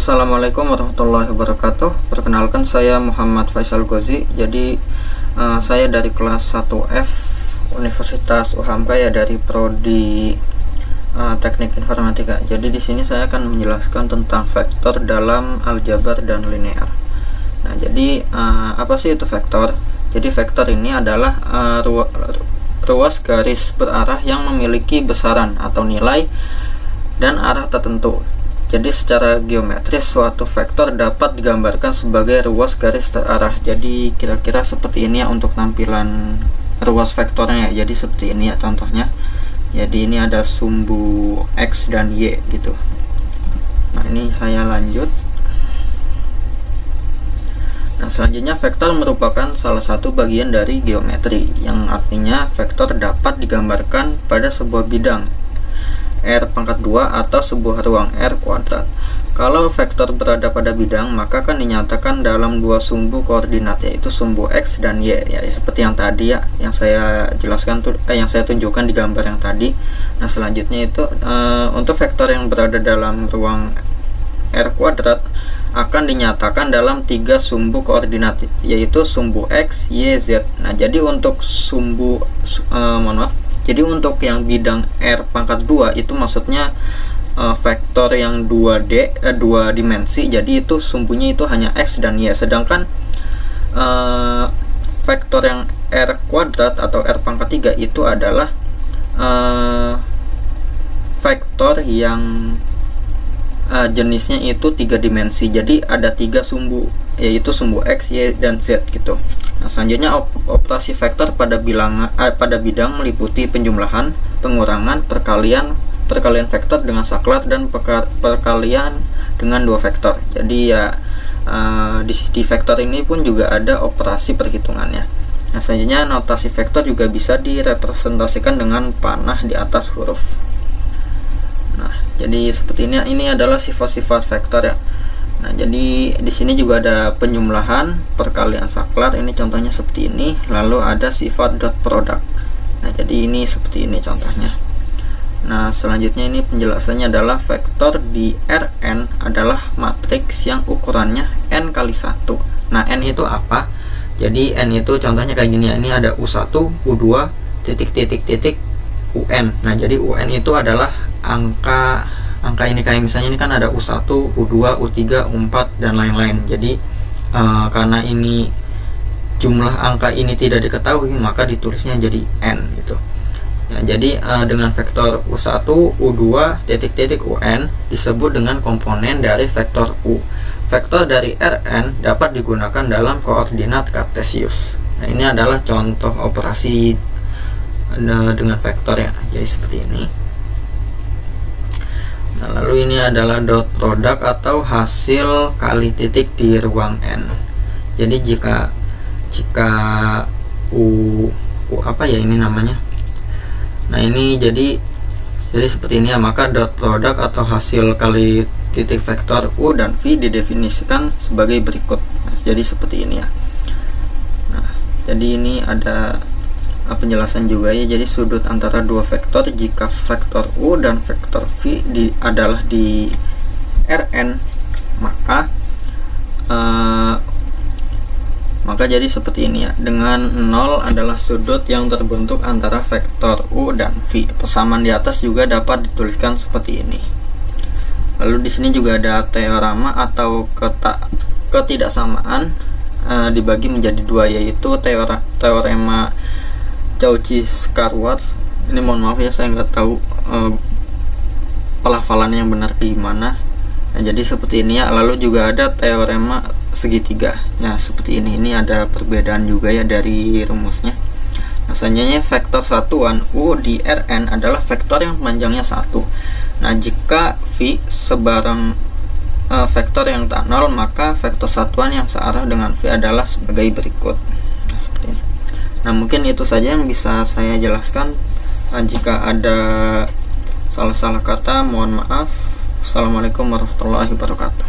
Assalamualaikum warahmatullahi wabarakatuh. Perkenalkan, saya Muhammad Faisal Gozi. Jadi saya dari kelas 1F Universitas UHAMKA, ya, dari prodi Teknik Informatika. Jadi di sini saya akan menjelaskan tentang vektor dalam aljabar dan linear. Nah, jadi apa sih itu vektor? Jadi vektor ini adalah ruas garis berarah yang memiliki besaran atau nilai dan arah tertentu. Jadi secara geometris suatu vektor dapat digambarkan sebagai ruas garis terarah. Jadi kira-kira seperti ini ya untuk tampilan ruas vektornya. Jadi seperti ini ya contohnya. Jadi ini ada sumbu X dan Y gitu. Nah, ini saya lanjut. Nah, selanjutnya vektor merupakan salah satu bagian dari geometri, yang artinya vektor dapat digambarkan pada sebuah bidang R⁻², atau sebuah ruang R². Kalau vektor berada pada bidang, maka akan dinyatakan dalam dua sumbu koordinat, yaitu sumbu X dan Y, ya, seperti yang tadi ya, yang saya jelaskan yang saya tunjukkan di gambar yang tadi. Nah, selanjutnya itu untuk vektor yang berada dalam ruang R² akan dinyatakan dalam tiga sumbu koordinat, yaitu sumbu X, Y, Z. Nah, jadi untuk sumbu jadi untuk yang bidang R⁻² itu maksudnya vektor yang 2D, 2 dimensi. Jadi itu sumbunya itu hanya X dan Y. Sedangkan vektor yang R² atau R⁻³ itu adalah vektor yang jenisnya itu 3 dimensi. Jadi ada 3 sumbu, yaitu sumbu X, Y, dan Z gitu. Nah, selanjutnya operasi vektor pada bidang meliputi penjumlahan, pengurangan, perkalian vektor dengan saklar, dan perkalian dengan dua vektor. Jadi ya di vektor ini pun juga ada operasi perhitungannya. Nah, selanjutnya notasi vektor juga bisa direpresentasikan dengan panah di atas huruf. Nah, jadi seperti ini adalah sifat-sifat vektor ya. Nah, jadi di sini juga ada penjumlahan, perkalian saklar, ini contohnya seperti ini. Lalu ada sifat dot product. Nah, jadi ini seperti ini contohnya. Nah, selanjutnya ini penjelasannya adalah vektor di Rn adalah matriks yang ukurannya n kali 1. Nah, n itu apa? Jadi n itu contohnya kayak gini ya. Ini ada U1, U2, titik, UN. Nah, jadi UN itu adalah angka ini, kayak misalnya ini kan ada U1, U2, U3, U4, dan lain-lain. Jadi karena ini jumlah angka ini tidak diketahui, maka ditulisnya jadi n gitu. Ya, jadi dengan vektor U1, U2, titik, UN disebut dengan komponen dari vektor U. Vektor dari Rn dapat digunakan dalam koordinat kartesius. Nah, ini adalah contoh operasi dengan vektor ya. Jadi seperti ini. Nah, lalu ini adalah dot product atau hasil kali titik di ruang n. Jadi jika U apa ya ini namanya. Nah, ini jadi seperti ini ya, maka dot product atau hasil kali titik vektor U dan V didefinisikan sebagai berikut. Nah, jadi seperti ini ya. Nah, jadi ini ada penjelasan juga ya. Jadi sudut antara dua vektor jika vektor U dan vektor V adalah di Rn, maka jadi seperti ini ya. Dengan 0 adalah sudut yang terbentuk antara vektor U dan V. Persamaan di atas juga dapat dituliskan seperti ini. Lalu di sini juga ada teorema atau ketidaksamaan dibagi menjadi dua, yaitu teorema Cauchy-Schwarz. Ini mohon maaf ya, saya nggak tahu pelafalannya yang benar gimana. Nah, jadi seperti ini ya. Lalu juga ada teorema segitiga. Ya, seperti ini. Ini ada perbedaan juga ya dari rumusnya. Nah, selanjutnya vektor satuan U di Rn adalah vektor yang panjangnya 1. Nah, jika V sebarang vektor yang tak nol, maka vektor satuan yang searah dengan V adalah sebagai berikut. Nah, seperti ini. Nah, mungkin itu saja yang bisa saya jelaskan. Jika ada salah-salah kata, mohon maaf. Assalamualaikum warahmatullahi wabarakatuh.